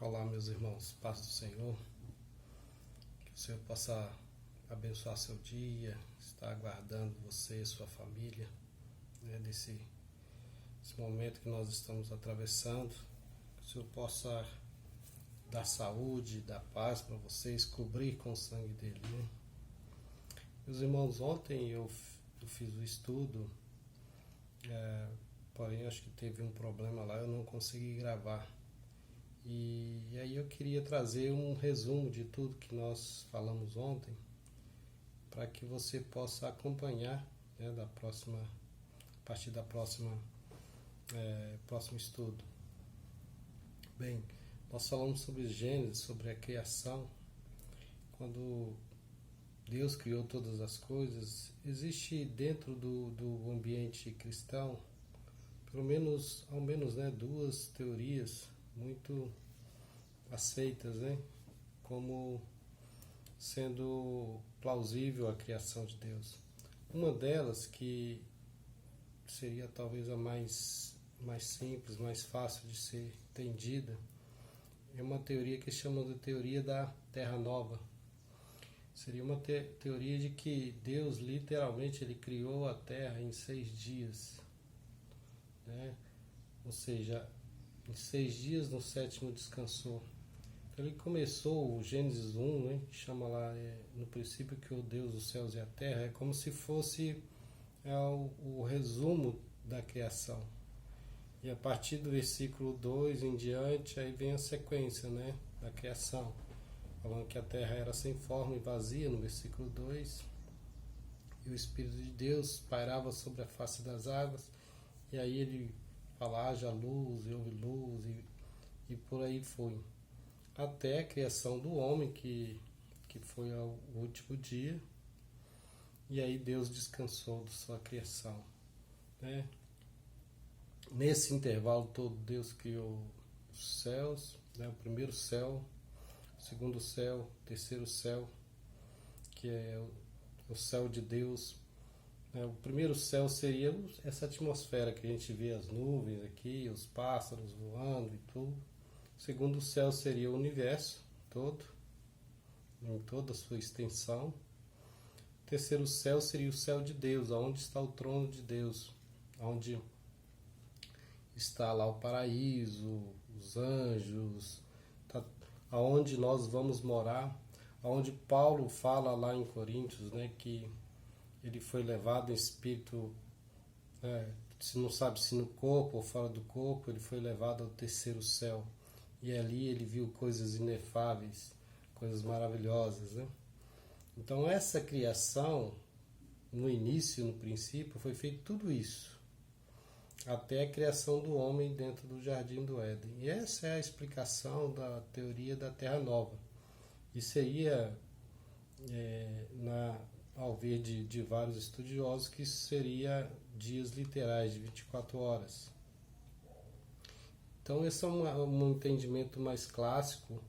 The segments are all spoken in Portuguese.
Olá, meus irmãos, paz do Senhor, que o Senhor possa abençoar seu dia, estar aguardando você e sua família, esse momento que nós estamos atravessando, que o Senhor possa dar saúde, dar paz para vocês, cobrir com o sangue dele. Meus irmãos, ontem eu fiz o estudo, porém acho que teve um problema lá, eu não consegui gravar. E aí eu queria trazer um resumo de tudo que nós falamos ontem, para que você possa acompanhar, a partir da próximo estudo. Bem, nós falamos sobre Gênesis, sobre a criação. Quando Deus criou todas as coisas, existe dentro do ambiente cristão, ao menos duas teorias muito aceitas, como sendo plausível a criação de Deus. Uma delas, que seria talvez a mais simples, mais fácil de ser entendida, é uma teoria que chama de teoria da Terra Nova. Seria uma teoria de que Deus literalmente ele criou a Terra em 6 dias, ou seja, em 6 dias, no 7º descansou. Então ele começou o Gênesis 1, que chama lá, no princípio criou Deus os céus e a terra, é como se fosse o resumo da criação. E a partir do versículo 2 em diante, aí vem a sequência, da criação. Falando que a terra era sem forma e vazia, no versículo 2, e o Espírito de Deus pairava sobre a face das águas, e aí ele fala, haja luz, e houve luz, e por aí foi. Até a criação do homem, que foi o último dia, e aí Deus descansou da sua criação. Nesse intervalo todo, Deus criou os céus, o primeiro céu, o segundo céu, o terceiro céu, que é o céu de Deus. O primeiro céu seria essa atmosfera que a gente vê, as nuvens aqui, os pássaros voando e tudo. O segundo céu seria o universo todo, em toda a sua extensão. O terceiro céu seria o céu de Deus, onde está o trono de Deus, onde está lá o paraíso, os anjos, aonde nós vamos morar, aonde Paulo fala lá em Coríntios, que ele foi levado em espírito, se não sabe se no corpo ou fora do corpo, ele foi levado ao terceiro céu. E ali ele viu coisas inefáveis, coisas maravilhosas. Então essa criação, no início, no princípio, foi feito tudo isso, até a criação do homem dentro do Jardim do Éden. E essa é a explicação da teoria da Terra Nova. E seria, ao ver de vários estudiosos, que isso seria dias literais de 24 horas. Então esse é um entendimento mais clássico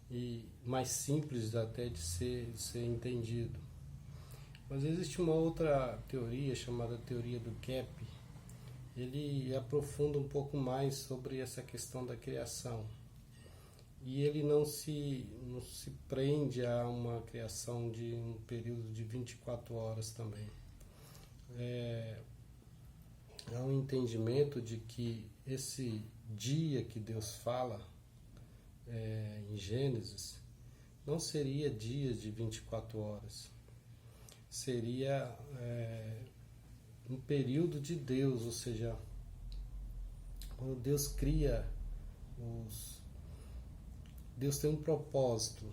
e mais simples até de ser entendido. Mas existe uma outra teoria chamada teoria do Kepler. Ele aprofunda um pouco mais sobre essa questão da criação. E ele não se prende a uma criação de um período de 24 horas também. Há um entendimento de que esse dia que Deus fala em Gênesis não seria dias de 24 horas. Seria um período de Deus, ou seja, quando Deus cria Deus tem um propósito.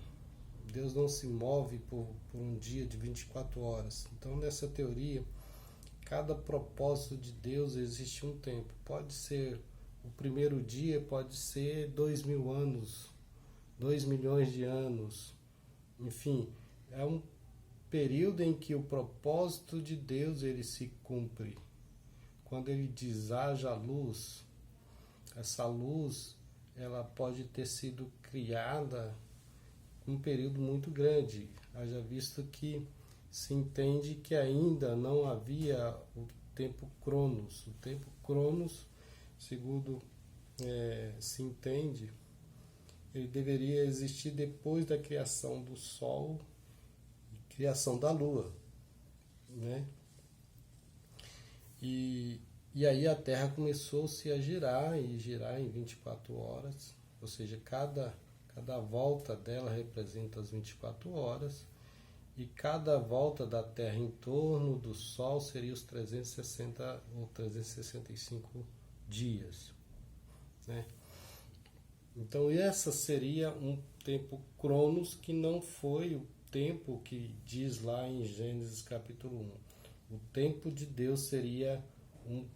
Deus não se move por um dia de 24 horas. Então, nessa teoria, cada propósito de Deus existe um tempo. Pode ser o primeiro dia, pode ser 2.000 anos, 2 milhões de anos. Enfim, é um período em que o propósito de Deus ele se cumpre. Quando ele diz haja luz, essa luz ela pode ter sido criada um período muito grande, haja visto que se entende que ainda não havia o tempo Cronos. O tempo Cronos, segundo se entende, ele deveria existir depois da criação do Sol e criação da Lua, né? E aí a Terra começou-se a girar em 24 horas, ou seja, cada volta dela representa as 24 horas, e cada volta da Terra em torno do Sol seria os 360 ou 365 dias, né? Então essa seria um tempo Cronos, que não foi o tempo que diz lá em Gênesis capítulo 1. O tempo de Deus seria um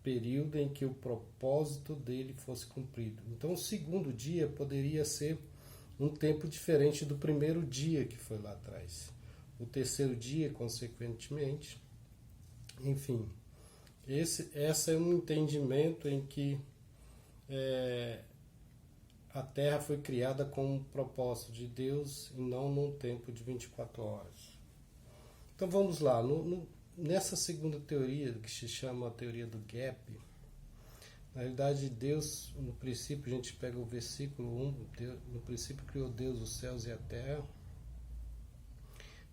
período em que o propósito dele fosse cumprido. Então o segundo dia poderia ser um tempo diferente do primeiro dia que foi lá atrás. O terceiro dia, consequentemente. Enfim, esse é um entendimento em que a Terra foi criada com um propósito de Deus e não num tempo de 24 horas. Então vamos lá, nessa segunda teoria, que se chama a teoria do gap, na realidade Deus, no princípio, a gente pega o versículo 1, no princípio criou Deus os céus e a terra,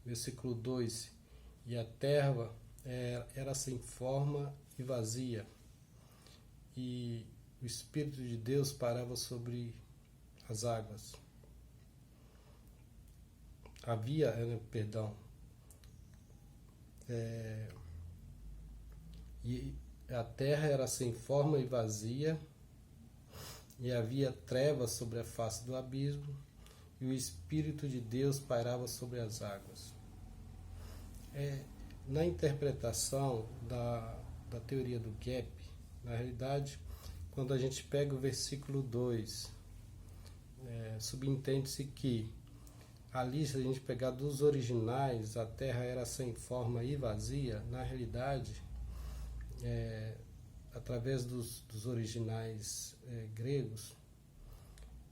versículo 2, e a terra era sem forma e vazia, e o Espírito de Deus pairava sobre as águas. E a terra era sem forma e vazia, e havia trevas sobre a face do abismo, e o Espírito de Deus pairava sobre as águas. Na interpretação da teoria do gap, na realidade, quando a gente pega o versículo 2, subentende-se que ali, se a gente pegar dos originais, a terra era sem forma e vazia. Na realidade, através dos originais gregos,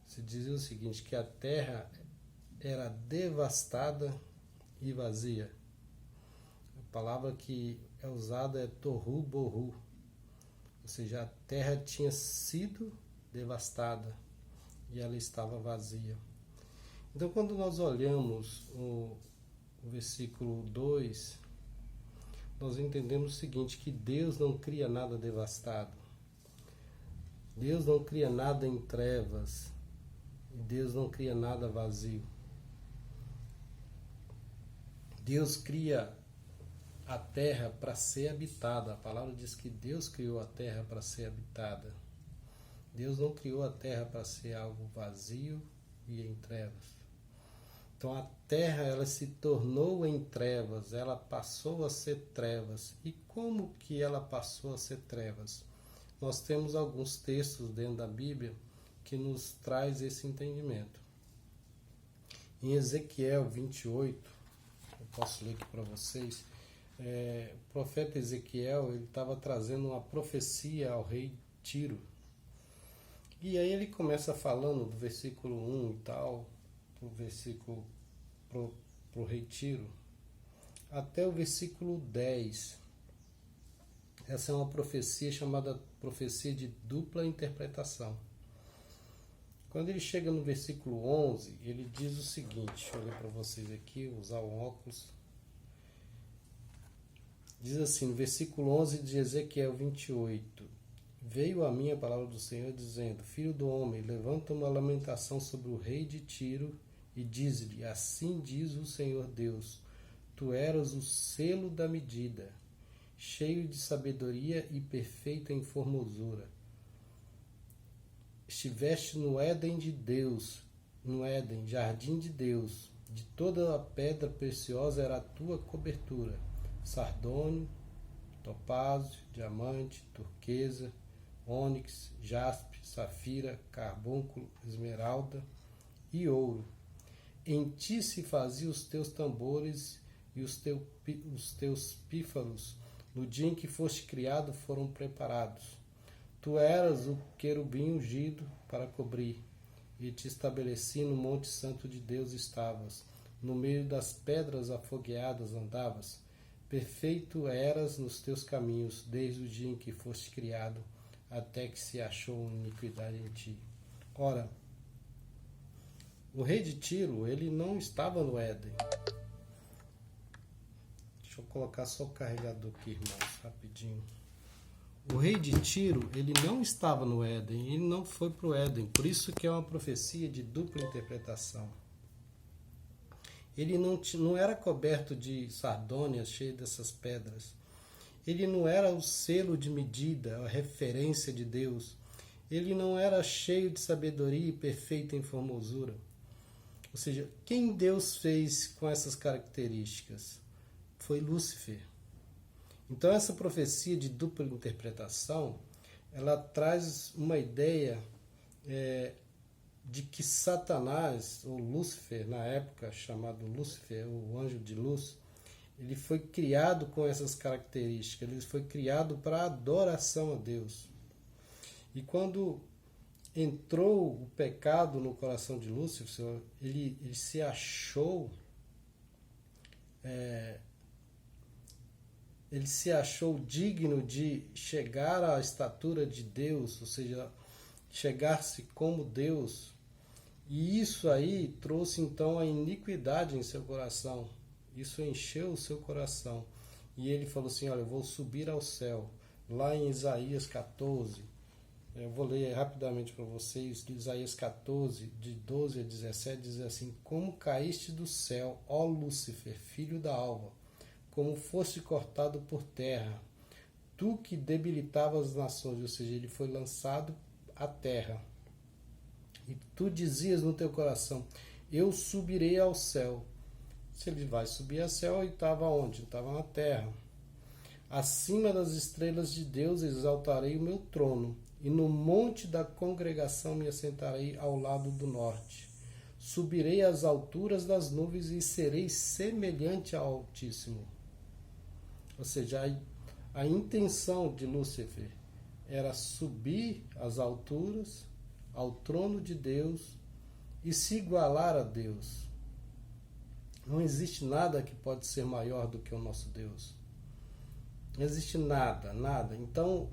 se dizia o seguinte, que a terra era devastada e vazia. A palavra que é usada é tohu bohu, ou seja, a terra tinha sido devastada e ela estava vazia. Então, quando nós olhamos o versículo 2, nós entendemos o seguinte, que Deus não cria nada devastado. Deus não cria nada em trevas. E Deus não cria nada vazio. Deus cria a terra para ser habitada. A palavra diz que Deus criou a terra para ser habitada. Deus não criou a terra para ser algo vazio e em trevas. Então a terra, ela se tornou em trevas, ela passou a ser trevas. E como que ela passou a ser trevas? Nós temos alguns textos dentro da Bíblia que nos traz esse entendimento. Em Ezequiel 28, eu posso ler aqui para vocês, o profeta Ezequiel, ele estava trazendo uma profecia ao rei Tiro. E aí ele começa falando do versículo 1 e tal, pro versículo pro rei Tiro, até o versículo 10. Essa é uma profecia chamada profecia de dupla interpretação. Quando ele chega no versículo 11, ele diz o seguinte, deixa eu ler para vocês aqui, usar o óculos. Diz assim, no versículo 11 de Ezequiel 28, veio a mim a palavra do Senhor dizendo, filho do homem, levanta uma lamentação sobre o rei de Tiro e diz-lhe, assim diz o Senhor Deus, tu eras o selo da medida, cheio de sabedoria e perfeito em formosura. Estiveste no Éden de Deus, no Éden, jardim de Deus, de toda a pedra preciosa era a tua cobertura, sardônio, topázio, diamante, turquesa, ônix, jaspe, safira, carbúnculo, esmeralda e ouro. Em ti se faziam os teus tambores e os teus pífaros, no dia em que foste criado, foram preparados. Tu eras o querubim ungido para cobrir, e te estabeleci no monte santo de Deus estavas. No meio das pedras afogueadas andavas. Perfeito eras nos teus caminhos, desde o dia em que foste criado, até que se achou iniquidade em ti. Ora, O rei de Tiro, ele não estava no Éden. Deixa eu colocar só o carregador aqui, irmãos, rapidinho. O rei de Tiro, ele não estava no Éden, ele não foi para o Éden. Por isso que é uma profecia de dupla interpretação. Ele não era coberto de sardônias, cheio dessas pedras. Ele não era o selo de medida, a referência de Deus. Ele não era cheio de sabedoria e perfeito em formosura. Ou seja, quem Deus fez com essas características? Foi Lúcifer. Então essa profecia de dupla interpretação, ela traz uma ideia de que Satanás, ou Lúcifer, na época chamado Lúcifer, o anjo de luz, ele foi criado com essas características, ele foi criado para adoração a Deus. E quando entrou o pecado no coração de Lúcifer, ele se achou digno de chegar à estatura de Deus, ou seja, chegar-se como Deus. E isso aí trouxe então a iniquidade em seu coração. Isso encheu o seu coração. E ele falou assim, olha, eu vou subir ao céu. Lá em Isaías 14, eu vou ler rapidamente para vocês, Isaías 14, de 12 a 17, diz assim, como caíste do céu, ó Lúcifer, filho da alva, como foste cortado por terra, tu que debilitavas as nações, ou seja, ele foi lançado à terra. E tu dizias no teu coração, eu subirei ao céu. Se ele vai subir ao céu, ele estava onde? Estava na terra. Acima das estrelas de Deus exaltarei o meu trono, e no monte da congregação me assentarei ao lado do norte. Subirei às alturas das nuvens e serei semelhante ao Altíssimo. Ou seja, a intenção de Lúcifer era subir às alturas, ao trono de Deus e se igualar a Deus. Não existe nada que pode ser maior do que o nosso Deus. Não existe nada, nada. Então,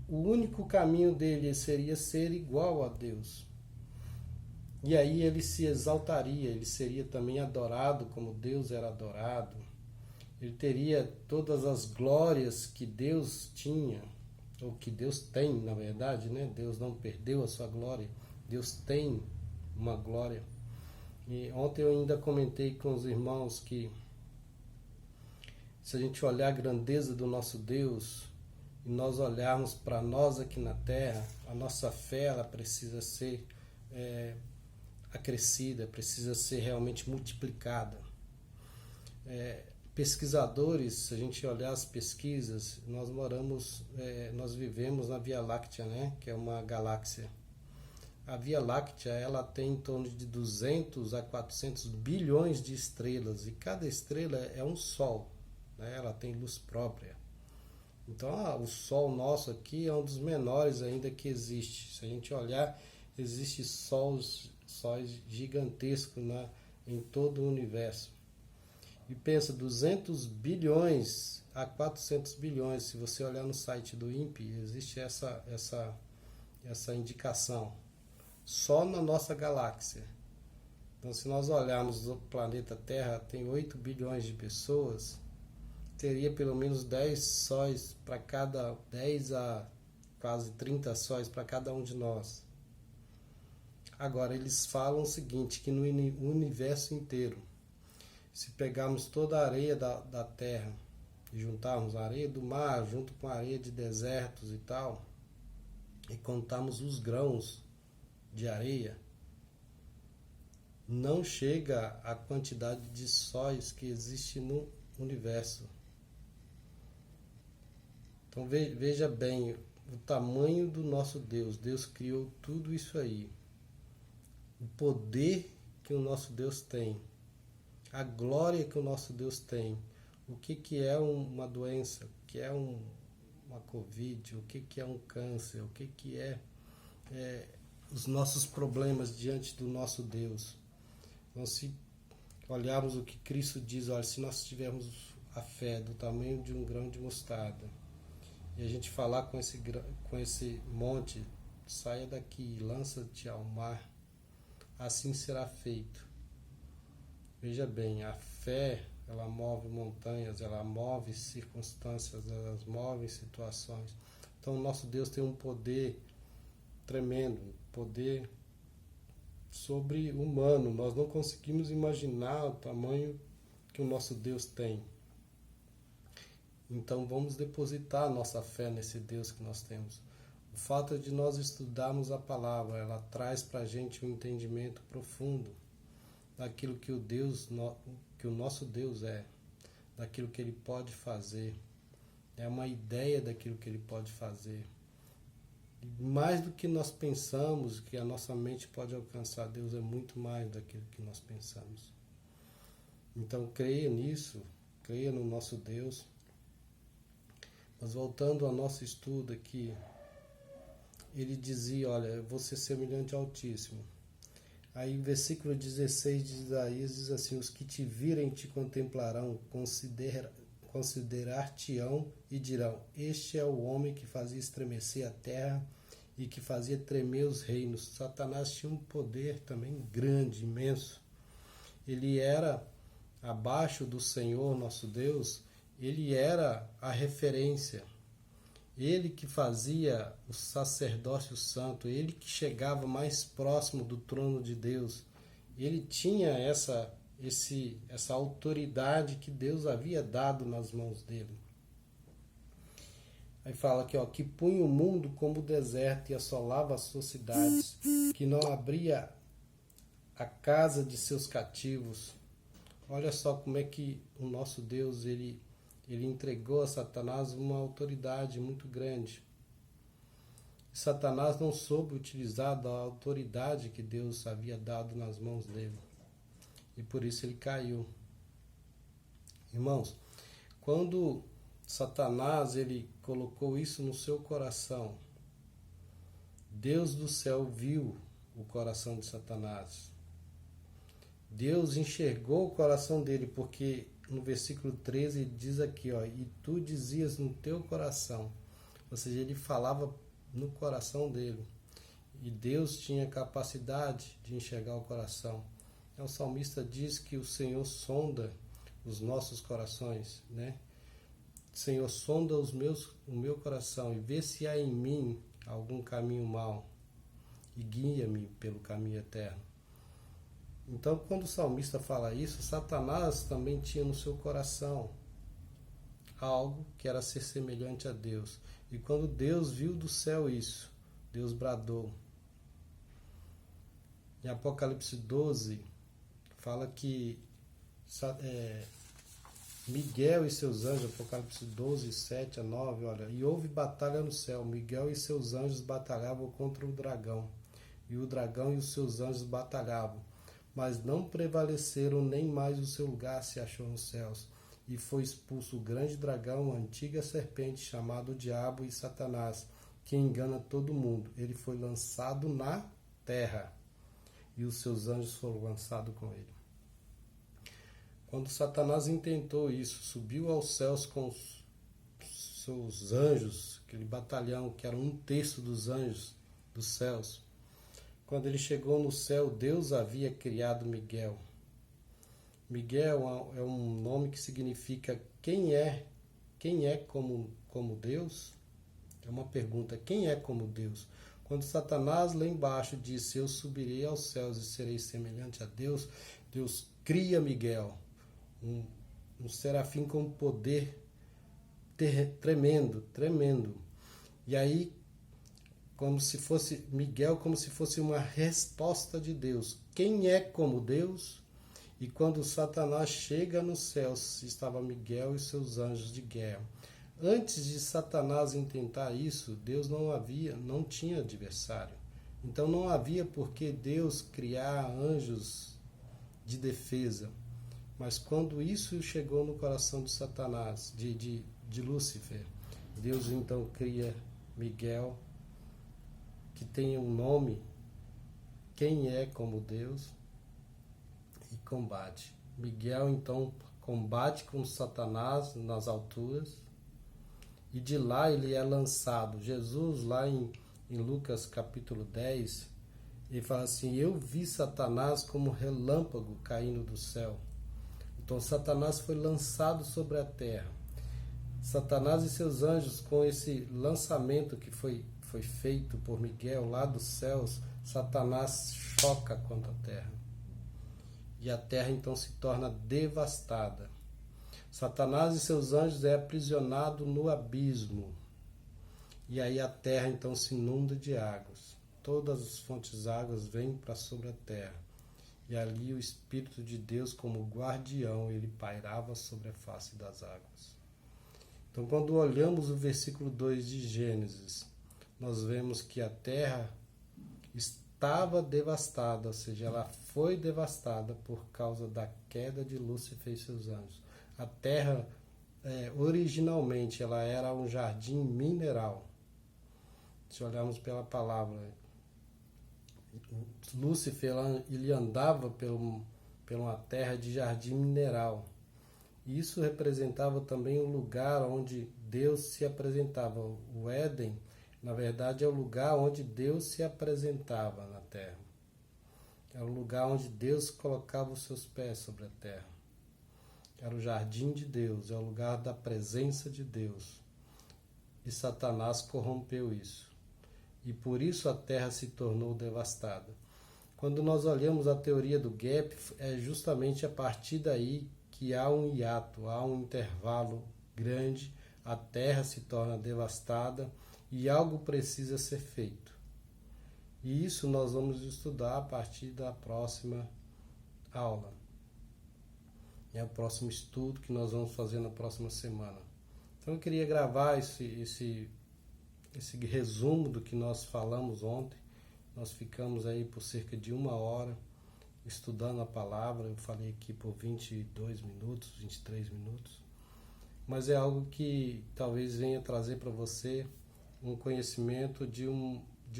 o único caminho dele seria ser igual a Deus. E aí ele se exaltaria, ele seria também adorado como Deus era adorado. Ele teria todas as glórias que Deus tinha, ou que Deus tem, na verdade, né? Deus não perdeu a sua glória. Deus tem uma glória. E ontem eu ainda comentei com os irmãos que se a gente olhar a grandeza do nosso Deus e nós olharmos para nós aqui na Terra, a nossa fé ela precisa ser acrescida, precisa ser realmente multiplicada. Pesquisadores, se a gente olhar as pesquisas, nós vivemos na Via Láctea, né? Que é uma galáxia. A Via Láctea ela tem em torno de 200 a 400 bilhões de estrelas e cada estrela é um sol, né? Ela tem luz própria. Então o Sol nosso aqui é um dos menores ainda que existe. Se a gente olhar, existe sóis gigantescos em todo o universo. E pensa, 200 bilhões a 400 bilhões, se você olhar no site do INPE, existe essa indicação. Só na nossa galáxia. Então, se nós olharmos o planeta Terra, tem 8 bilhões de pessoas, teria pelo menos 10 sóis para cada, 10 a quase 30 sóis para cada um de nós. Agora, eles falam o seguinte, que no universo inteiro, se pegarmos toda a areia da Terra, e juntarmos a areia do mar, junto com a areia de desertos e tal, e contarmos os grãos de areia, não chega à quantidade de sóis que existe no universo. Então veja bem o tamanho do nosso Deus. Deus criou tudo isso aí. O poder que o nosso Deus tem. A glória que o nosso Deus tem. O que é uma doença? O que é uma Covid? O que é um câncer? O que é os nossos problemas diante do nosso Deus? Então, se olharmos o que Cristo diz, olha, se nós tivermos a fé do tamanho de um grão de mostarda, e a gente falar com esse monte, saia daqui, lança-te ao mar, assim será feito. Veja bem, a fé, ela move montanhas, ela move circunstâncias, ela move situações. Então, o nosso Deus tem um poder tremendo, um poder sobre-humano. Nós não conseguimos imaginar o tamanho que o nosso Deus tem. Então, vamos depositar nossa fé nesse Deus que nós temos. O fato de nós estudarmos a palavra, ela traz para a gente um entendimento profundo daquilo que o nosso Deus é, daquilo que Ele pode fazer. É uma ideia daquilo que Ele pode fazer. Mais do que nós pensamos, que a nossa mente pode alcançar, Deus é muito mais daquilo que nós pensamos. Então, creia nisso, creia no nosso Deus. Mas voltando ao nosso estudo aqui, ele dizia, olha, eu vou ser semelhante ao Altíssimo. Aí o versículo 16 de Isaías diz assim, os que te virem te contemplarão, considerar-te-ão e dirão, este é o homem que fazia estremecer a terra e que fazia tremer os reinos. Satanás tinha um poder também grande, imenso. Ele era abaixo do Senhor, nosso Deus, ele era a referência. Ele que fazia o sacerdócio santo, ele que chegava mais próximo do trono de Deus. Ele tinha essa autoridade que Deus havia dado nas mãos dele. Aí fala aqui, ó, que punha o mundo como deserto e assolava as suas cidades, que não abria a casa de seus cativos. Olha só como é que o nosso Deus, ele entregou a Satanás uma autoridade muito grande. Satanás não soube utilizar da autoridade que Deus havia dado nas mãos dele. E por isso ele caiu. Irmãos, quando Satanás ele colocou isso no seu coração, Deus do céu viu o coração de Satanás. Deus enxergou o coração dele, porque no versículo 13 ele diz aqui, ó, e tu dizias no teu coração, ou seja, ele falava no coração dele, e Deus tinha capacidade de enxergar o coração. O salmista diz que o Senhor sonda os nossos corações, né? Senhor, sonda o meu coração e vê se há em mim algum caminho mau e guia-me pelo caminho eterno. Então, quando o salmista fala isso, Satanás também tinha no seu coração algo que era ser semelhante a Deus. E quando Deus viu do céu isso, Deus bradou. Em Apocalipse 12, fala que Miguel e seus anjos, Apocalipse 12, 7 a 9, olha, e houve batalha no céu, Miguel e seus anjos batalhavam contra o dragão, e o dragão e os seus anjos batalhavam, mas não prevaleceram, nem mais o seu lugar se achou nos céus, e foi expulso o grande dragão, a antiga serpente, chamado Diabo e Satanás, que engana todo mundo. Ele foi lançado na terra, e os seus anjos foram lançados com ele. Quando Satanás intentou isso, subiu aos céus com os seus anjos, aquele batalhão que era 1/3 dos anjos dos céus. Quando ele chegou no céu, Deus havia criado Miguel. Miguel é um nome que significa quem é como Deus? É uma pergunta, quem é como Deus? Quando Satanás lá embaixo disse, eu subirei aos céus e serei semelhante a Deus, Deus cria Miguel, um serafim com poder tremendo. E aí, como se fosse Miguel, como se fosse uma resposta de Deus. Quem é como Deus? E quando Satanás chega nos céus, estava Miguel e seus anjos de guerra. Antes de Satanás intentar isso, Deus não tinha adversário. Então não havia por que Deus criar anjos de defesa. Mas quando isso chegou no coração de Satanás, de Lúcifer, Deus então cria Miguel, que tem um nome, quem é como Deus, e combate. Miguel então combate com Satanás nas alturas, e de lá ele é lançado. Jesus lá em Lucas capítulo 10, Ele fala assim: eu vi Satanás como relâmpago caindo do céu. Então Satanás foi lançado sobre a terra. Satanás e seus anjos, com esse lançamento que foi feito por Miguel lá dos céus, Satanás choca contra a terra. E a terra então se torna devastada. Satanás e seus anjos é aprisionado no abismo. E aí a terra então se inunda de águas. Todas as fontes de águas vêm para sobre a terra. E ali o Espírito de Deus, como guardião, ele pairava sobre a face das águas. Então, quando olhamos o versículo 2 de Gênesis, nós vemos que a terra estava devastada, ou seja, ela foi devastada por causa da queda de Lúcifer e seus anjos. A terra, originalmente, ela era um jardim mineral. Se olharmos pela palavra, Lúcifer ele andava por uma terra de jardim mineral. E isso representava também o lugar onde Deus se apresentava. O Éden, na verdade, é o lugar onde Deus se apresentava na terra. Era o lugar onde Deus colocava os seus pés sobre a terra. Era o jardim de Deus, é o lugar da presença de Deus. E Satanás corrompeu isso. E por isso a terra se tornou devastada. Quando nós olhamos a teoria do gap, é justamente a partir daí que há um hiato, há um intervalo grande, a terra se torna devastada e algo precisa ser feito. E isso nós vamos estudar a partir da próxima aula. É o próximo estudo que nós vamos fazer na próxima semana. Então eu queria gravar esse resumo do que nós falamos ontem. Nós ficamos aí por cerca de 1 hora estudando a palavra. Eu falei aqui por 22 minutos, 23 minutos. Mas é algo que talvez venha trazer para você um conhecimento de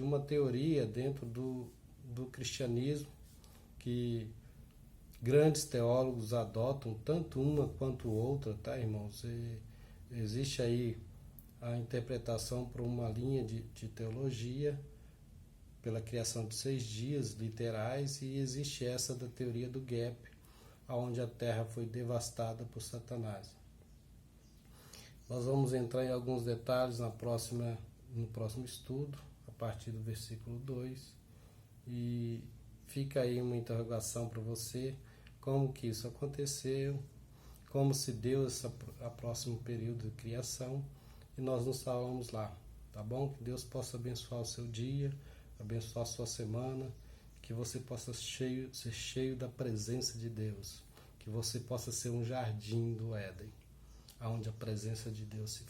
uma teoria dentro do cristianismo que grandes teólogos adotam, tanto uma quanto outra, tá, irmãos? Existe aí a interpretação por uma linha de teologia, pela criação de 6 dias literais, e existe essa da teoria do gap, onde a terra foi devastada por Satanás. Nós vamos entrar em alguns detalhes no próximo estudo, a partir do versículo 2, e fica aí uma interrogação para você, como que isso aconteceu, como se deu a próximo período de criação, e nós nos falamos lá, tá bom? Que Deus possa abençoar o seu dia, abençoar a sua semana, que você possa ser cheio da presença de Deus, que você possa ser um jardim do Éden, onde a presença de Deus se